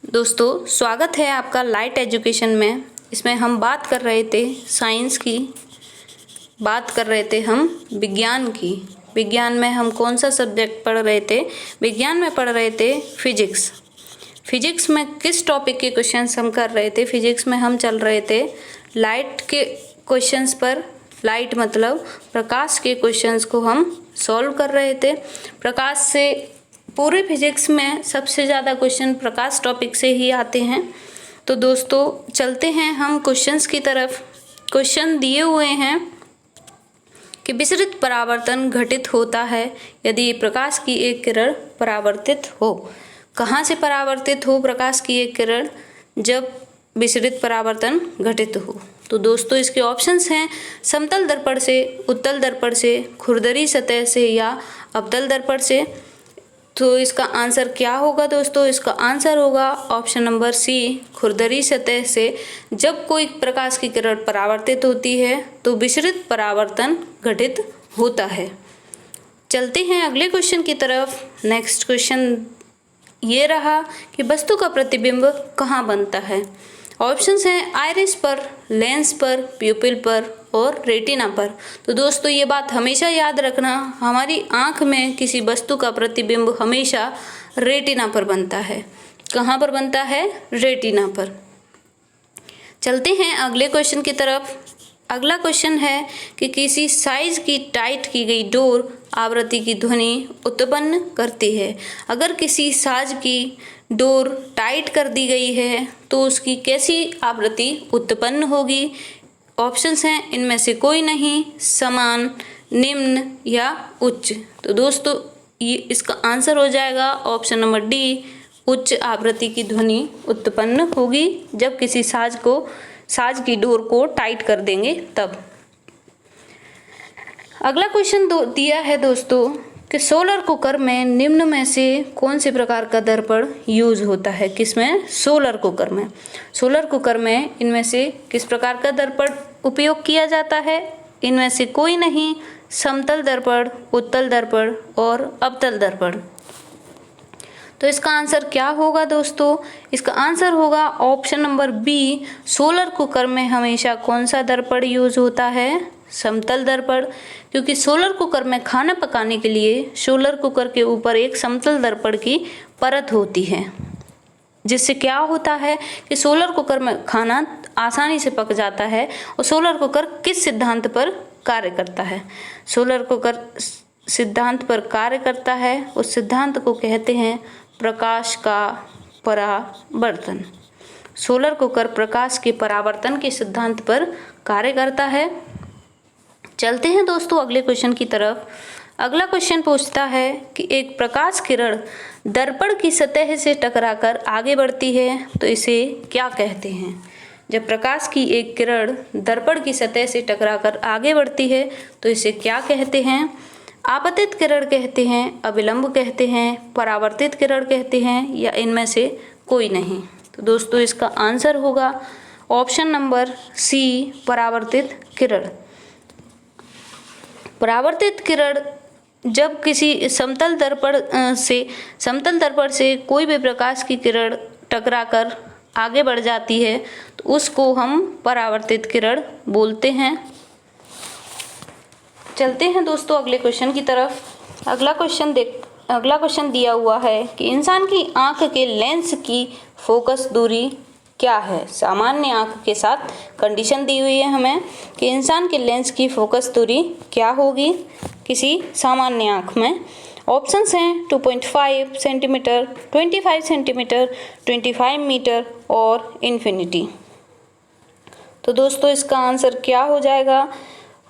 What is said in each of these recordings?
दोस्तों स्वागत है आपका लाइट एजुकेशन में। इसमें हम बात कर रहे थे साइंस की, बात कर रहे थे हम विज्ञान की। विज्ञान में हम कौन सा सब्जेक्ट पढ़ रहे थे? विज्ञान में पढ़ रहे थे फिजिक्स। फिजिक्स में किस टॉपिक के क्वेश्चंस हम कर रहे थे? फिजिक्स में हम चल रहे थे लाइट के क्वेश्चंस पर। लाइट मतलब प्रकाश के क्वेश्चंस को हम सॉल्व कर रहे थे। प्रकाश से पूरे फिजिक्स में सबसे ज़्यादा क्वेश्चन प्रकाश टॉपिक से ही आते हैं। तो दोस्तों चलते हैं हम क्वेश्चंस की तरफ। क्वेश्चन दिए हुए हैं कि विसरित परावर्तन घटित होता है यदि प्रकाश की एक किरण परावर्तित हो। कहाँ से परावर्तित हो प्रकाश की एक किरण? जब विसरित परावर्तन घटित हो। तो दोस्तों इसके ऑप्शंस हैं समतल दर्पण से, उत्तल दर्पण से, खुरदरी सतह से या अवतल दर्पण से। तो इसका आंसर क्या होगा दोस्तों? इसका आंसर होगा ऑप्शन नंबर सी, खुरदरी सतह से। जब कोई प्रकाश की किरण परावर्तित होती है तो विसरित परावर्तन घटित होता है। चलते हैं अगले क्वेश्चन की तरफ। नेक्स्ट क्वेश्चन ये रहा कि वस्तु का प्रतिबिंब कहाँ बनता है। ऑप्शंस हैं आइरिस पर, लेंस पर, प्यूपिल पर और रेटिना पर। तो दोस्तों ये बात हमेशा याद रखना, हमारी आँख में किसी वस्तु का प्रतिबिंब हमेशा रेटिना पर बनता है। कहाँ पर बनता है? रेटिना पर। चलते हैं अगले क्वेश्चन की तरफ। अगला क्वेश्चन है कि किसी साइज की टाइट की गई डोर आवृत्ति की ध्वनि उत्पन्न करती है। अगर किसी साज की डोर टाइट कर दी गई है तो उसकी कैसी आवृत्ति उत्पन्न होगी? ऑप्शंस हैं इनमें से कोई नहीं, समान, निम्न या उच्च। तो दोस्तों ये इसका आंसर हो जाएगा ऑप्शन नंबर डी, उच्च आवृत्ति की ध्वनि उत्पन्न होगी जब किसी साज की डोर को टाइट कर देंगे तब। अगला क्वेश्चन दिया है दोस्तों कि सोलर कुकर में निम्न में से कौन से प्रकार का दर्पण यूज होता है? किसमें? सोलर कुकर में। सोलर कुकर में इनमें से किस प्रकार का दर्पण उपयोग किया जाता है? इनमें से कोई नहीं, समतल दर्पण, उत्तल दर्पण और अवतल दर्पण। तो इसका आंसर क्या होगा दोस्तों? इसका आंसर होगा option number B, solar cooker में हमेशा कौन सा दर्पण यूज होता है? समतल दर्पण। क्योंकि सोलर कुकर में खाना पकाने के लिए सोलर कुकर के ऊपर एक समतल दर्पण की परत होती है, जिससे क्या होता है कि सोलर कुकर में खाना आसानी से पक जाता है। और सोलर कुकर किस सिद्धांत पर कार्य करता है? सोलर कुकर सिद्धांत पर कार्य करता है, उस सिद्धांत को कहते हैं प्रकाश का परावर्तन। सोलर कुकर प्रकाश के परावर्तन के सिद्धांत पर कार्य करता है। चलते हैं दोस्तों अगले क्वेश्चन की तरफ। अगला क्वेश्चन पूछता है कि एक प्रकाश किरण दर्पण की सतह से टकराकर आगे बढ़ती है तो इसे क्या कहते हैं? जब प्रकाश की एक किरण दर्पण की सतह से टकराकर आगे बढ़ती है तो इसे क्या कहते हैं? आपतित किरण कहते हैं, अभिलंब कहते हैं, परावर्तित किरण कहते हैं या इनमें से कोई नहीं। तो दोस्तों इसका आंसर होगा ऑप्शन नंबर सी, परावर्तित किरण। परावर्तित किरण जब किसी समतल दर्पण से कोई भी प्रकाश की किरण टकराकर आगे बढ़ जाती है तो उसको हम परावर्तित किरण बोलते हैं। चलते हैं दोस्तों अगले क्वेश्चन की तरफ। अगला क्वेश्चन दिया हुआ है कि इंसान की आंख के लेंस की फोकस दूरी क्या है? सामान्य आंख के साथ कंडीशन दी हुई है हमें कि इंसान के लेंस की फोकस दूरी क्या होगी किसी सामान्य आंख में। ऑप्शंस हैं 2.5 सेंटीमीटर, 25 सेंटीमीटर, 25 मीटर और इन्फिनिटी। तो दोस्तों इसका आंसर क्या हो जाएगा?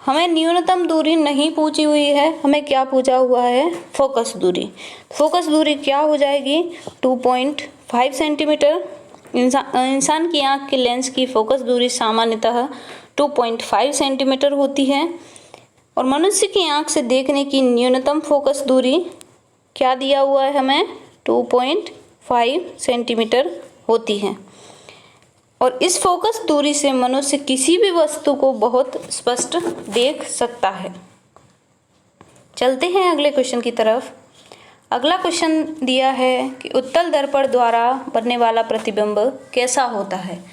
हमें न्यूनतम दूरी नहीं पूछी हुई है, हमें क्या पूछा हुआ है? फोकस दूरी। फोकस दूरी क्या हो जाएगी? 2.5 सेंटीमीटर। इंसान की आंख के लेंस की फोकस दूरी सामान्यतः 2.5 सेंटीमीटर होती है और मनुष्य की आंख से देखने की न्यूनतम फोकस दूरी क्या दिया हुआ है हमें? 2.5 सेंटीमीटर होती है। और इस फोकस दूरी से मनुष्य किसी भी वस्तु को बहुत स्पष्ट देख सकता है। चलते हैं अगले क्वेश्चन की तरफ। अगला क्वेश्चन दिया है कि उत्तल दर्पण द्वारा बनने वाला प्रतिबिंब कैसा होता है।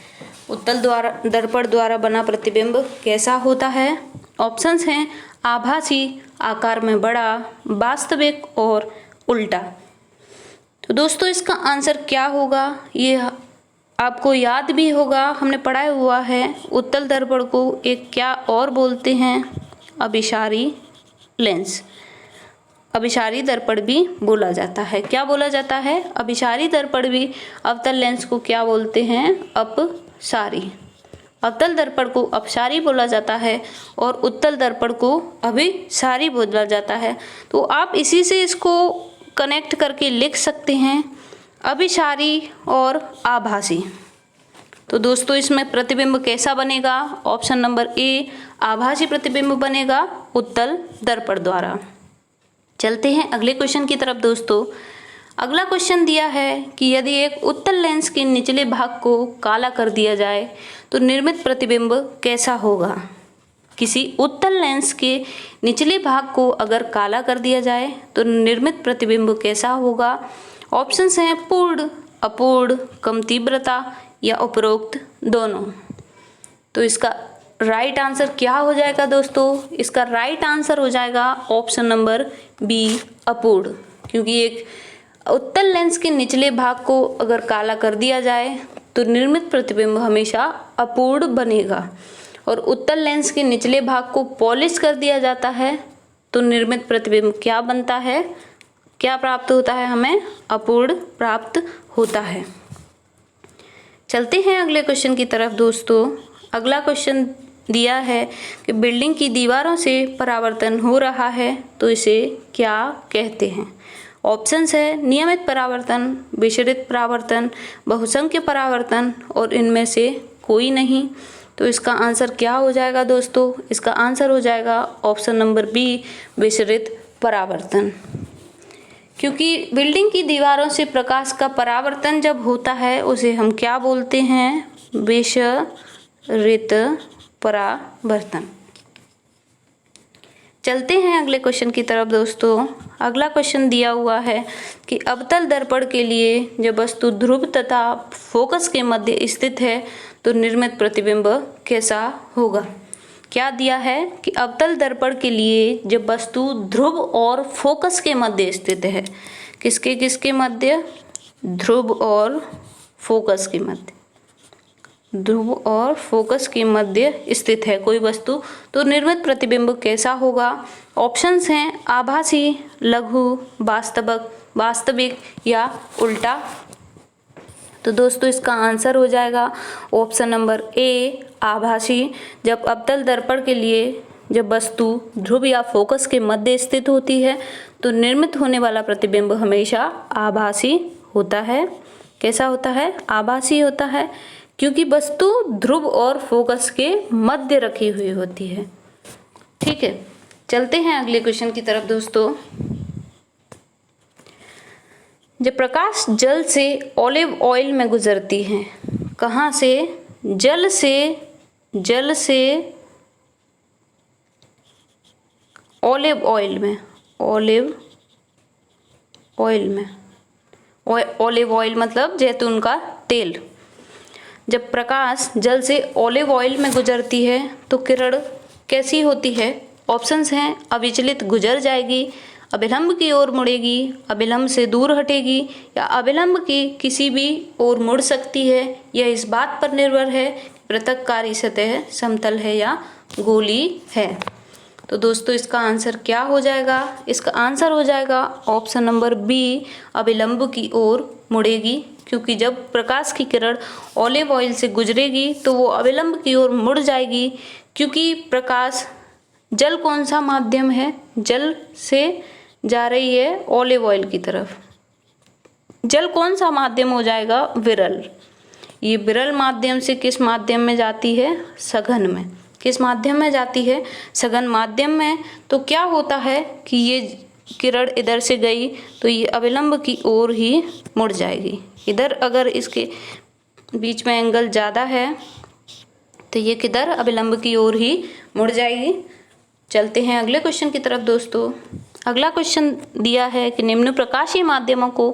उत्तल दर्पण द्वारा बना प्रतिबिंब कैसा होता है। ऑप्शंस हैं आभासी, आकार में बड़ा, वास्तविक और उल्टा। तो दोस्तों इसका आंसर क्या होगा, ये आपको याद भी होगा, हमने पढ़ा हुआ है। उत्तल दर्पण को एक क्या और बोलते हैं, अभिसारी लेंस। अभिसारी दर्पण भी बोला जाता है। क्या बोला जाता है, अभिसारी दर्पण भी। अवतल लेंस को क्या बोलते हैं, अपसारी। अवतल दर्पण को अपसारी बोला जाता है और उत्तल दर्पण को अभिसारी बोला जाता है। तो आप इसी से इसको कनेक्ट करके लिख सकते हैं, अभिसारी और आभासी। तो दोस्तों इसमें प्रतिबिंब कैसा बनेगा, ऑप्शन नंबर ए आभासी प्रतिबिंब बनेगा उत्तल दर्पण द्वारा। चलते हैं अगले क्वेश्चन की तरफ दोस्तों। अगला क्वेश्चन दिया है कि यदि एक उत्तल लेंस के निचले भाग को काला कर दिया जाए तो निर्मित प्रतिबिंब कैसा होगा। किसी उत्तल लेंस के निचले भाग को अगर काला कर दिया जाए तो निर्मित प्रतिबिंब कैसा होगा। ऑप्शंस हैं पूर्ण, अपूर्ण, कम तीव्रता या उपरोक्त दोनों। तो इसका राइट आंसर क्या हो जाएगा दोस्तों, इसका राइट आंसर हो जाएगा ऑप्शन नंबर बी, अपूर्ण। क्योंकि एक उत्तल लेंस के निचले भाग को अगर काला कर दिया जाए तो निर्मित प्रतिबिंब हमेशा अपूर्ण बनेगा, और उत्तल लेंस के निचले भाग को पॉलिश कर दिया जाता है तो निर्मित प्रतिबिंब क्या बनता है, क्या प्राप्त होता है, हमें अपूर्ण प्राप्त होता है। चलते हैं अगले क्वेश्चन की तरफ दोस्तों। अगला क्वेश्चन दिया है कि बिल्डिंग की दीवारों से परावर्तन हो रहा है तो इसे क्या कहते हैं। ऑप्शंस है नियमित परावर्तन, विसरित परावर्तन, बहुसंख्य परावर्तन और इनमें से कोई नहीं। तो इसका आंसर क्या हो जाएगा दोस्तों, इसका आंसर हो जाएगा ऑप्शन नंबर बी, विसरित परावर्तन। क्योंकि बिल्डिंग की दीवारों से प्रकाश का परावर्तन जब होता है उसे हम क्या बोलते हैं, विसरित परावर्तन। चलते हैं अगले क्वेश्चन की तरफ दोस्तों। अगला क्वेश्चन दिया हुआ है कि अवतल दर्पण के लिए जब वस्तु ध्रुव तथा फोकस के मध्य स्थित है तो निर्मित प्रतिबिंब कैसा होगा। क्या दिया है कि अवतल दर्पण के लिए जब वस्तु ध्रुव और फोकस के मध्य स्थित है, किसके किसके मध्य, ध्रुव और फोकस के मध्य, ध्रुव और फोकस के मध्य स्थित है कोई वस्तु, तो निर्मित प्रतिबिंब कैसा होगा। ऑप्शंस हैं आभासी, लघु, वास्तविक या उल्टा। तो दोस्तों इसका आंसर हो जाएगा ऑप्शन नंबर ए, आभासी। जब अवतल दर्पण के लिए जब वस्तु ध्रुव या फोकस के मध्य स्थित होती है तो निर्मित होने वाला प्रतिबिंब हमेशा आभासी होता है। कैसा होता है, आभासी होता है, क्योंकि वस्तु ध्रुव और फोकस के मध्य रखी हुई होती है। ठीक है, चलते हैं अगले क्वेश्चन की तरफ दोस्तों। जब प्रकाश जल से ऑलिव ऑयल में गुजरती है, कहाँ से, जल से ऑलिव ऑयल में, ऑलिव ऑयल मतलब जैतून का तेल। जब प्रकाश जल से ऑलिव ऑयल में गुजरती है तो किरण कैसी होती है। ऑप्शंस हैं अविचलित गुजर जाएगी, अभिलंब की ओर मुड़ेगी, अभिलंब से दूर हटेगी या अभिलंब की किसी भी ओर मुड़ सकती है। यह इस बात पर निर्भर है कि पृथककारी सतह समतल है या गोली है। तो दोस्तों इसका आंसर क्या हो जाएगा, इसका आंसर हो जाएगा ऑप्शन नंबर बी, अभिलंब की ओर मुड़ेगी। क्योंकि जब प्रकाश की किरण ऑलिव ऑयल से गुजरेगी तो वो अभिलंब की ओर मुड़ जाएगी, क्योंकि प्रकाश, जल कौन सा माध्यम है, जल से जा रही है ऑलिव ऑयल की तरफ। जल कौन सा माध्यम हो जाएगा, विरल। ये विरल माध्यम से किस माध्यम में जाती है, सघन में। किस माध्यम में जाती है, सघन माध्यम में। तो क्या होता है कि ये किरण इधर से गई तो ये अभिलंब की ओर ही मुड़ जाएगी। इधर अगर इसके बीच में एंगल ज़्यादा है तो ये किधर, अभिलंब की ओर ही मुड़ जाएगी। चलते हैं अगले क्वेश्चन की तरफ दोस्तों। अगला क्वेश्चन दिया है कि निम्न प्रकाशीय माध्यमों को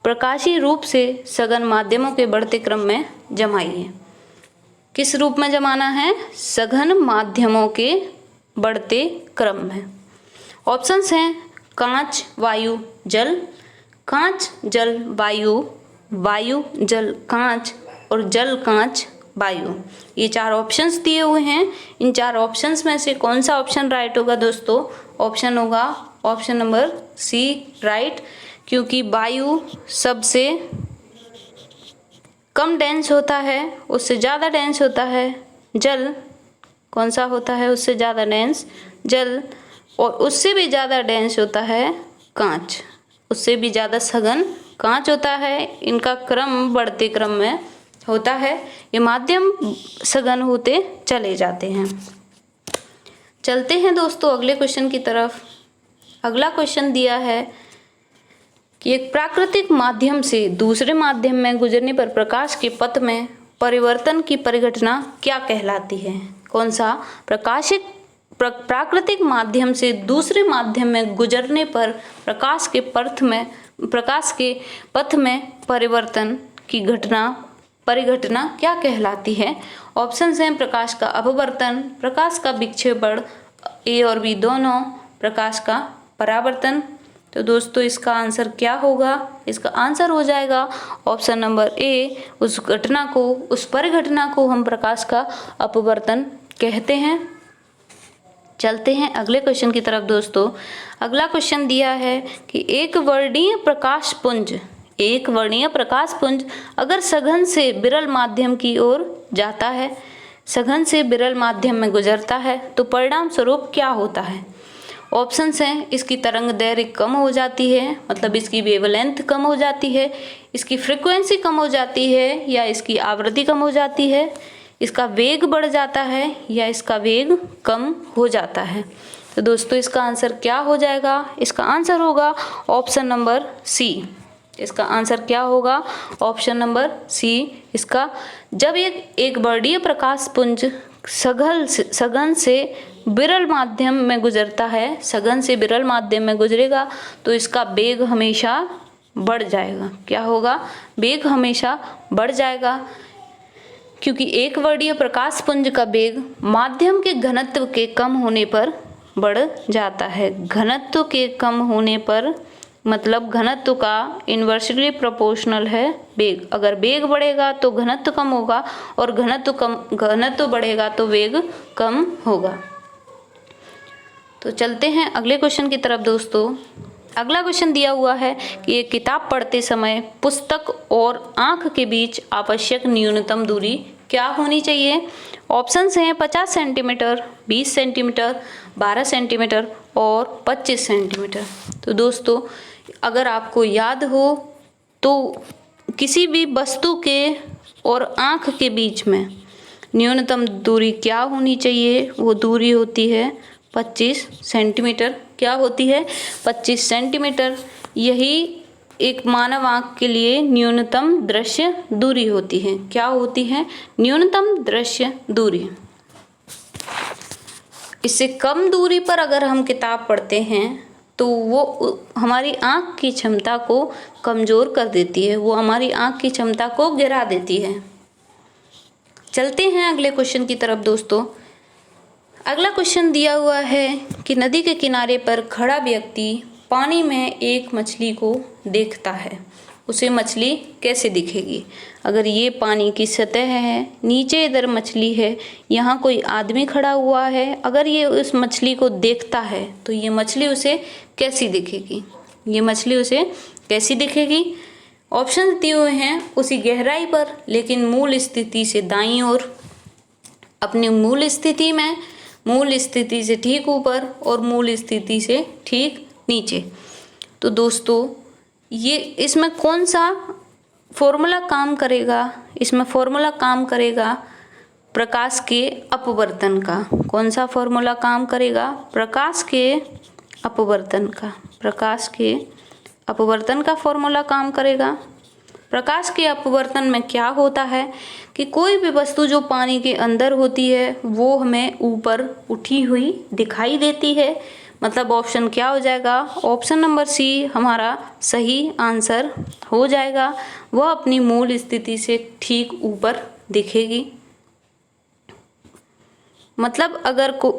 प्रकाशीय रूप से सघन माध्यमों के बढ़ते क्रम में जमाइए। किस रूप में जमाना है? सघन माध्यमों के बढ़ते क्रम में। ऑप्शंस हैं कांच, वायु, जल, कांच, जल, वायु, वायु, जल, कांच और जल, कांच, वायु। ये 4 ऑप्शंस दिए हुए हैं। इन 4 ऑप्शंस में से कौन सा ऑप्शन राइट होगा दोस्तों? ऑप्शन होगा ऑप्शन नंबर सी राइट, क्योंकि वायु सबसे कम डेंस होता है, उससे ज़्यादा डेंस होता है जल। कौन सा होता है उससे ज़्यादा डेंस? जल। और उससे भी ज़्यादा डेंस होता है कांच, उससे भी ज़्यादा सघन कांच होता है। इनका क्रम बढ़ते क्रम में होता है, ये माध्यम सघन होते चले जाते हैं। चलते हैं दोस्तों अगले क्वेश्चन की तरफ। अगला क्वेश्चन दिया है कि एक प्राकृतिक माध्यम से दूसरे माध्यम में गुजरने पर प्रकाश के पथ में परिवर्तन की परिघटना क्या कहलाती है? कौन सा? प्राकृतिक माध्यम से दूसरे माध्यम में गुजरने पर प्रकाश के पथ में परिवर्तन की परिघटना क्या कहलाती है? ऑप्शंस हैं प्रकाश का अपवर्तन, प्रकाश का विक्षेपण, ए और बी दोनों, प्रकाश का परावर्तन। तो दोस्तों इसका आंसर क्या होगा? इसका आंसर हो जाएगा ऑप्शन नंबर ए। उस परिघटना को हम प्रकाश का अपवर्तन कहते हैं। चलते हैं अगले क्वेश्चन की तरफ दोस्तों। अगला क्वेश्चन दिया है कि एक वर्णीय प्रकाश पुंज अगर सघन से विरल माध्यम की ओर जाता है, सघन से विरल माध्यम में गुजरता है, तो परिणाम स्वरूप क्या होता है? ऑप्शंस हैं इसकी तरंग दैर्घ्य कम हो जाती है, मतलब इसकी वेवलेंथ कम हो जाती है, इसकी फ्रीक्वेंसी कम हो जाती है, या इसकी आवृत्ति कम हो जाती है, इसका वेग बढ़ जाता है, या इसका वेग कम हो जाता है। तो दोस्तों इसका आंसर क्या हो जाएगा? इसका आंसर होगा ऑप्शन नंबर सी। इसका आंसर क्या होगा? Option number C. इसका जब एक वर्णीय प्रकाश पुंज सघन से विरल माध्यम में गुजरता है, सघन से विरल माध्यम में गुजरेगा, तो इसका वेग हमेशा बढ़ जाएगा। क्या होगा? वेग हमेशा बढ़ जाएगा, क्योंकि एक वर्णीय प्रकाश पुंज का वेग माध्यम के घनत्व के कम होने पर बढ़ जाता है। घनत्व के कम होने पर मतलब घनत्व का इन्वर्सली प्रोपोर्शनल है वेग। अगर वेग बढ़ेगा तो घनत्व कम होगा, और घनत्व बढ़ेगा तो वेग कम होगा। तो चलते हैं अगले क्वेश्चन की तरफ दोस्तों। अगला क्वेश्चन दिया हुआ है कि एक किताब पढ़ते समय पुस्तक और आँख के बीच आवश्यक न्यूनतम दूरी क्या होनी चाहिए? ऑप्शंस हैं 50 सेंटीमीटर, 20 सेंटीमीटर, 12 सेंटीमीटर और 25 सेंटीमीटर। तो दोस्तों अगर आपको याद हो तो किसी भी वस्तु के और आँख के बीच में न्यूनतम दूरी क्या होनी चाहिए? वो दूरी होती है 25 सेंटीमीटर। क्या होती है? 25 सेंटीमीटर। यही एक मानव आँख के लिए न्यूनतम दृश्य दूरी होती है। क्या होती है? न्यूनतम दृश्य दूरी। इससे कम दूरी पर अगर हम किताब पढ़ते हैं तो वो हमारी आँख की क्षमता को कमज़ोर कर देती है, वो हमारी आँख की क्षमता को गिरा देती है। चलते हैं अगले क्वेश्चन की तरफ दोस्तों। अगला क्वेश्चन दिया हुआ है कि नदी के किनारे पर खड़ा व्यक्ति पानी में एक मछली को देखता है, उसे मछली कैसे दिखेगी? अगर ये पानी की सतह है, नीचे इधर मछली है, यहाँ कोई आदमी खड़ा हुआ है, अगर ये उस मछली को देखता है तो ये मछली उसे कैसी दिखेगी? ये मछली उसे कैसी दिखेगी? ऑप्शन दिए हुए हैं उसी गहराई पर, लेकिन मूल स्थिति से दाईं ओर, अपनी मूल स्थिति से ठीक ऊपर और मूल स्थिति से ठीक नीचे। तो दोस्तों ये इसमें कौन सा फॉर्मूला काम करेगा? इसमें फॉर्मूला काम करेगा प्रकाश के अपवर्तन का। कौन सा फॉर्मूला काम करेगा? प्रकाश के अपवर्तन का। प्रकाश के अपवर्तन का फॉर्मूला काम करेगा। प्रकाश के अपवर्तन में क्या होता है कि कोई भी वस्तु जो पानी के अंदर होती है वो हमें ऊपर उठी हुई दिखाई देती है, मतलब ऑप्शन क्या हो जाएगा? ऑप्शन नंबर सी हमारा सही आंसर हो जाएगा। वह अपनी मूल स्थिति से ठीक ऊपर दिखेगी। मतलब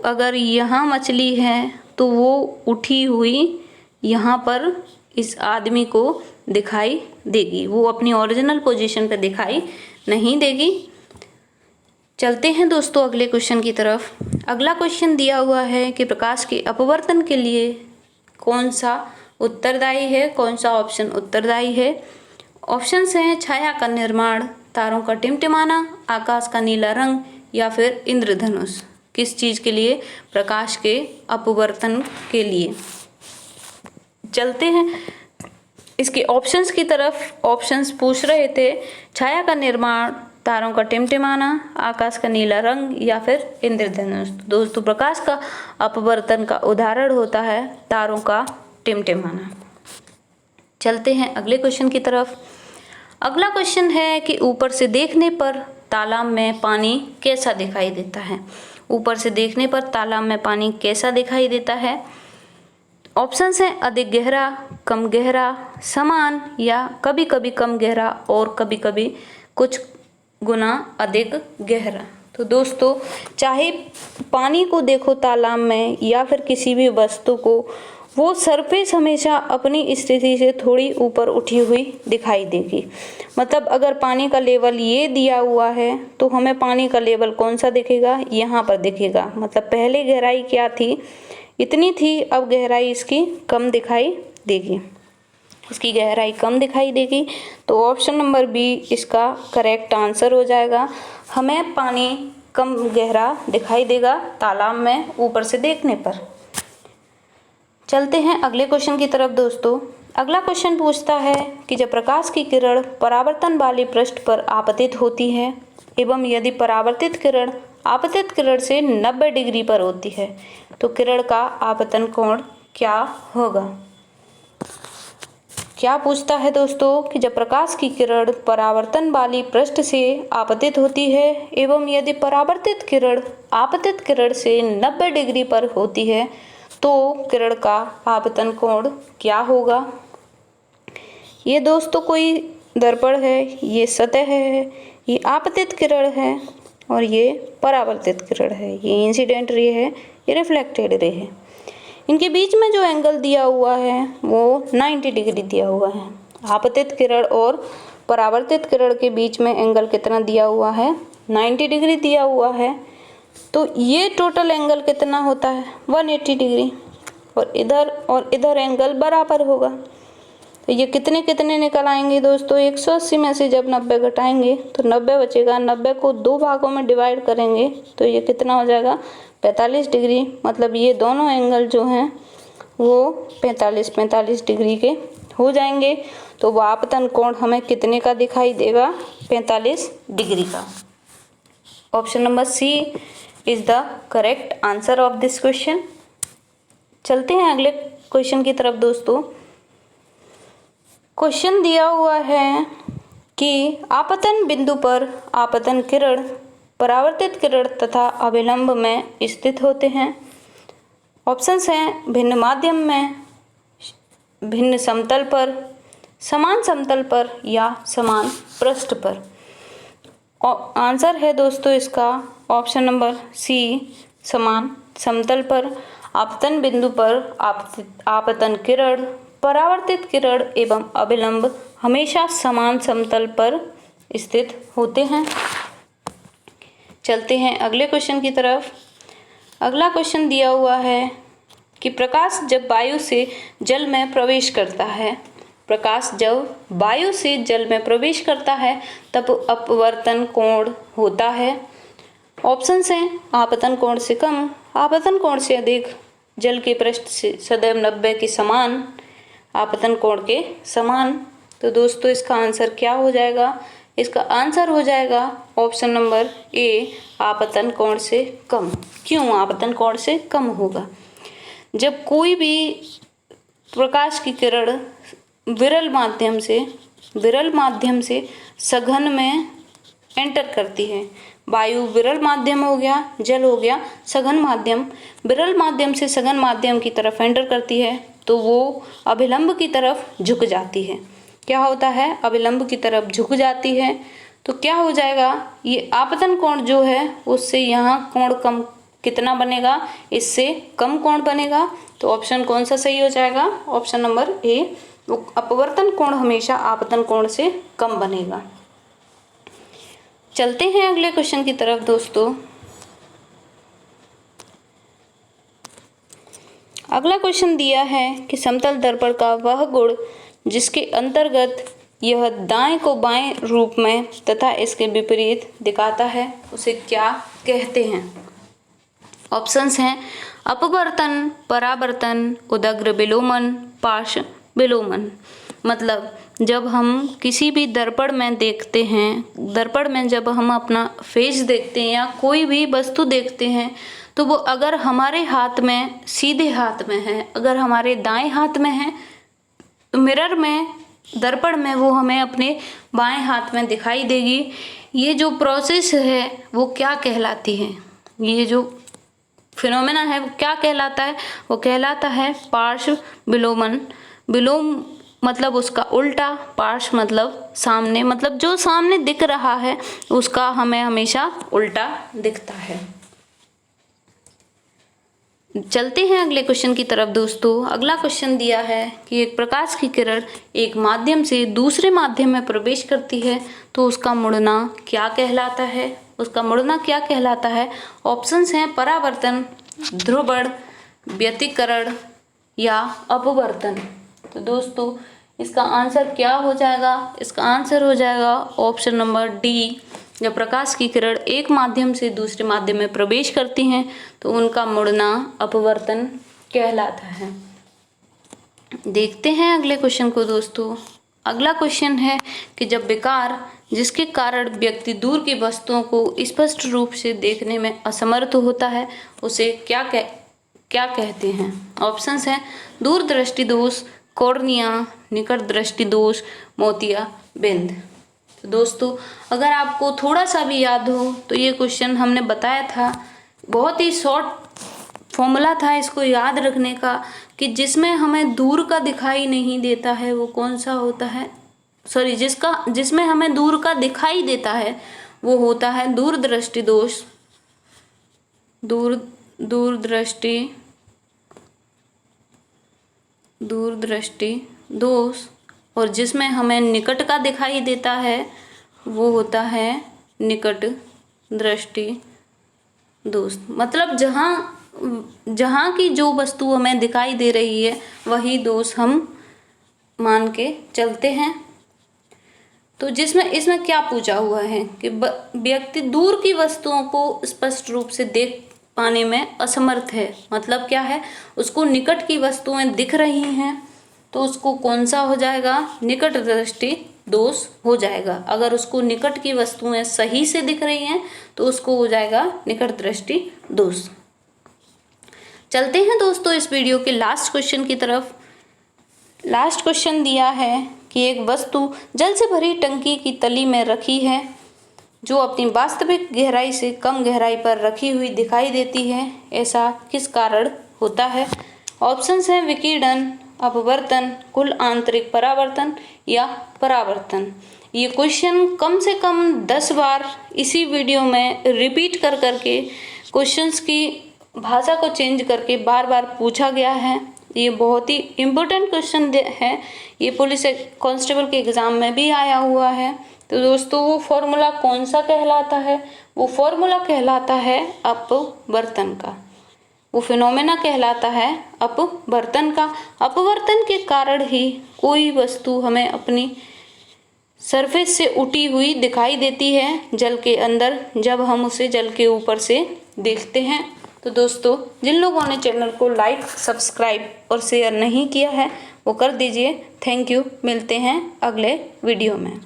अगर यहाँ मछली है तो वो उठी हुई यहाँ पर इस आदमी को दिखाई देगी, वो अपनी ओरिजिनल पोजीशन पे दिखाई नहीं देगी। चलते हैं दोस्तों अगले क्वेश्चन की तरफ। अगला क्वेश्चन दिया हुआ है कि प्रकाश के अपवर्तन के लिए कौन सा उत्तरदायी है, कौन सा ऑप्शन उत्तरदायी है। ऑप्शंस हैं छाया का निर्माण, तारों का टिमटिमाना, आकाश का नीला रंग या फिर इंद्रधनुष। किस चीज के लिए? प्रकाश के अपवर्तन के लिए। चलते हैं इसके ऑप्शंस की तरफ। ऑप्शंस पूछ रहे थे छाया का निर्माण, तारों का टिमटिमाना, आकाश का नीला रंग या फिर इंद्रधनुष। दोस्तों प्रकाश का अपवर्तन का उदाहरण होता है तारों का टिमटिमाना। चलते हैं अगले क्वेश्चन की तरफ। अगला क्वेश्चन है कि ऊपर से देखने पर तालाब में पानी कैसा दिखाई देता है। ऊपर से देखने पर तालाब में पानी कैसा दिखाई देता है। ऑप्शंस हैं अधिक गहरा, कम गहरा, समान या कभी कभी कम गहरा और कभी कभी कुछ गुना अधिक गहरा। तो दोस्तों चाहे पानी को देखो तालाब में या फिर किसी भी वस्तु को, वो सरफेस हमेशा अपनी स्थिति से थोड़ी ऊपर उठी हुई दिखाई देगी। मतलब अगर पानी का लेवल ये दिया हुआ है तो हमें पानी का लेवल कौन सा दिखेगा? यहाँ पर दिखेगा। मतलब पहले गहराई क्या थी? इतनी थी, अब गहराई इसकी कम दिखाई देगी, इसकी गहराई कम दिखाई देगी। तो ऑप्शन नंबर बी इसका करेक्ट आंसर हो जाएगा। हमें पानी कम गहरा दिखाई देगा तालाब में ऊपर से देखने पर। चलते हैं अगले क्वेश्चन की तरफ दोस्तों। अगला क्वेश्चन पूछता है कि जब प्रकाश की किरण परावर्तन वाले पृष्ठ पर आपतित होती है एवं यदि परावर्तित किरण आपतित किरण से 90 डिग्री पर होती है तो किरण का आपतन कोण क्या होगा। क्या पूछता है दोस्तों कि जब प्रकाश की किरण परावर्तन वाली पृष्ठ से आपतित होती है एवं यदि परावर्तित किरण आपतित किरण से 90 डिग्री पर होती है तो किरण का आपतन कोण क्या होगा। ये दोस्तों कोई दर्पण है, ये सतह है, ये आपतित किरण है और ये परावर्तित किरण है। ये इंसिडेंट रे है, ये रिफ्लेक्टेड रे है। इनके बीच में जो एंगल दिया हुआ है वो 90 डिग्री दिया हुआ है। आपतित किरण और परावर्तित किरण के बीच में एंगल कितना दिया हुआ है? 90 डिग्री दिया हुआ है। तो ये टोटल एंगल कितना होता है? 180 डिग्री। और इधर एंगल बराबर होगा। तो ये कितने कितने निकल आएंगे दोस्तों? 180 में से जब 90 घटाएंगे तो 90 बचेगा। 90 को 2 भागों में डिवाइड करेंगे तो ये कितना हो जाएगा? 45 डिग्री। मतलब ये दोनों एंगल जो हैं वो 45 डिग्री के हो जाएंगे। तो वो आपतन कोण हमें कितने का दिखाई देगा? 45 डिग्री का। Option number C is the correct answer of this question. चलते हैं अगले क्वेश्चन की तरफ दोस्तों। क्वेश्चन दिया हुआ है कि आपतन बिंदु पर आपतन किरण परावर्तित किरण तथा अभिलंब में स्थित होते हैं। ऑप्शंस हैं भिन्न माध्यम में, भिन्न समतल पर, समान समतल पर या समान पृष्ठ पर। आंसर है दोस्तों इसका ऑप्शन नंबर सी, समान समतल पर। आपतन बिंदु पर आपतन किरण, परावर्तित किरण एवं अभिलंब हमेशा समान समतल पर स्थित होते हैं। चलते हैं अगले क्वेश्चन की तरफ। अगला क्वेश्चन दिया हुआ है कि प्रकाश जब वायु से जल में प्रवेश करता है, प्रकाश जब वायु से जल में प्रवेश करता है तब अपवर्तन कोण होता है। ऑप्शंस हैं आपतन कोण से कम, आपतन कोण से अधिक, जल के पृष्ठ से सदैव 90 के समान, आपतन कोण के समान। तो दोस्तों इसका आंसर क्या हो जाएगा? इसका आंसर हो जाएगा ऑप्शन नंबर ए, आपतन कोण से कम। क्यों आपतन कोण से कम होगा? जब कोई भी प्रकाश की किरण विरल माध्यम से सघन में एंटर करती है। वायु विरल माध्यम हो गया, जल हो गया सघन माध्यम। विरल माध्यम से सघन माध्यम की तरफ एंटर करती है तो वो अभिलंब की तरफ झुक जाती है। क्या होता है? अभिलंब की तरफ झुक जाती है तो क्या हो जाएगा? ये आपतन कोण जो है उससे यहाँ कोण कम कितना बनेगा? इससे कम कोण बनेगा। तो ऑप्शन कौन सा सही हो जाएगा? ऑप्शन नंबर ए, अपवर्तन कोण हमेशा आपतन कोण से कम बनेगा। चलते हैं अगले क्वेश्चन की तरफ दोस्तों। अगला क्वेश्चन दिया है कि समतल दर्पण का वह गुण जिसके अंतर्गत यह दाएं को बाएं रूप में तथा इसके विपरीत दिखाता है उसे क्या कहते हैं? ऑप्शंस हैं अपवर्तन, परावर्तन, उदग्र विलोमन, पार्श्व विलोमन। मतलब जब हम किसी भी दर्पण में देखते हैं, दर्पण में जब हम अपना फेस देखते हैं या कोई भी वस्तु देखते हैं तो वो अगर हमारे हाथ में सीधे हाथ में है, अगर हमारे दाएं हाथ में है तो मिरर में, दर्पण में वो हमें अपने बाएं हाथ में दिखाई देगी। ये जो प्रोसेस है वो क्या कहलाती है? ये जो फिनोमेना है वो क्या कहलाता है? वो कहलाता है पार्श्व विलोमन। विलोम मतलब उसका उल्टा, पार्श्व मतलब सामने, मतलब जो सामने दिख रहा है उसका हमें हमेशा उल्टा दिखता है। चलते हैं अगले क्वेश्चन की तरफ दोस्तों। अगला क्वेश्चन दिया है कि एक प्रकाश की किरण एक माध्यम से दूसरे माध्यम में प्रवेश करती है तो उसका मुड़ना क्या कहलाता है? उसका मुड़ना क्या कहलाता है? ऑप्शंस हैं परावर्तन, ध्रुवण, व्यतिकरण या अपवर्तन। तो दोस्तों इसका आंसर क्या हो जाएगा? इसका आंसर हो जाएगा ऑप्शन नंबर डी। जब प्रकाश की किरण एक माध्यम से दूसरे माध्यम में प्रवेश करती हैं तो उनका मुड़ना अपवर्तन कहलाता है। देखते हैं अगले क्वेश्चन को दोस्तों। अगला क्वेश्चन है कि जब विकार जिसके कारण व्यक्ति दूर की वस्तुओं को स्पष्ट रूप से देखने में असमर्थ होता है उसे क्या कहते हैं? ऑप्शंस हैं दूरदृष्टि दोष, कॉर्निया, निकट दृष्टि दोष, मोतियाबिंद। तो दोस्तों अगर आपको थोड़ा सा भी याद हो तो ये क्वेश्चन हमने बताया था, बहुत ही शॉर्ट फॉर्मूला था इसको याद रखने का कि जिसमें हमें दूर का दिखाई नहीं देता है वो कौन सा होता है? जिसमें हमें दूर का दिखाई देता है वो होता है दूरदृष्टि दोष, दूरदृष्टि दोष। और जिसमें हमें निकट का दिखाई देता है वो होता है निकट दृष्टि दोष। मतलब जहाँ की जो वस्तु हमें दिखाई दे रही है वही दोष हम मान के चलते हैं। तो इसमें क्या पूछा हुआ है कि व्यक्ति दूर की वस्तुओं को स्पष्ट रूप से देख पाने में असमर्थ है। मतलब क्या है? उसको निकट की वस्तुएं दिख रही हैं तो उसको कौन सा हो जाएगा? निकट दृष्टि दोष हो जाएगा। अगर उसको निकट की वस्तुएं सही से दिख रही हैं तो उसको हो जाएगा निकट दृष्टि दोष। चलते हैं दोस्तों इस वीडियो के लास्ट क्वेश्चन की तरफ। लास्ट क्वेश्चन दिया है कि एक वस्तु जल से भरी टंकी की तली में रखी है जो अपनी वास्तविक गहराई से कम गहराई पर रखी हुई दिखाई देती है, ऐसा किस कारण होता है? ऑप्शंस हैं विकिरण, अपवर्तन, कुल आंतरिक परावर्तन या परावर्तन। ये क्वेश्चन कम से कम 10 बार इसी वीडियो में रिपीट कर करके क्वेश्चंस की भाषा को चेंज करके बार बार पूछा गया है। ये बहुत ही इम्पोर्टेंट क्वेश्चन है, ये पुलिस कांस्टेबल के एग्ज़ाम में भी आया हुआ है। तो दोस्तों वो फॉर्मूला कौन सा कहलाता है? वो फॉर्मूला कहलाता है अपवर्तन का, वो फिनोमेना कहलाता है अपवर्तन का। अपवर्तन के कारण ही कोई वस्तु हमें अपनी सरफेस से उठी हुई दिखाई देती है जल के अंदर, जब हम उसे जल के ऊपर से देखते हैं। तो दोस्तों जिन लोगों ने चैनल को लाइक, सब्सक्राइब और शेयर नहीं किया है वो कर दीजिए। Thank you. मिलते हैं अगले वीडियो में।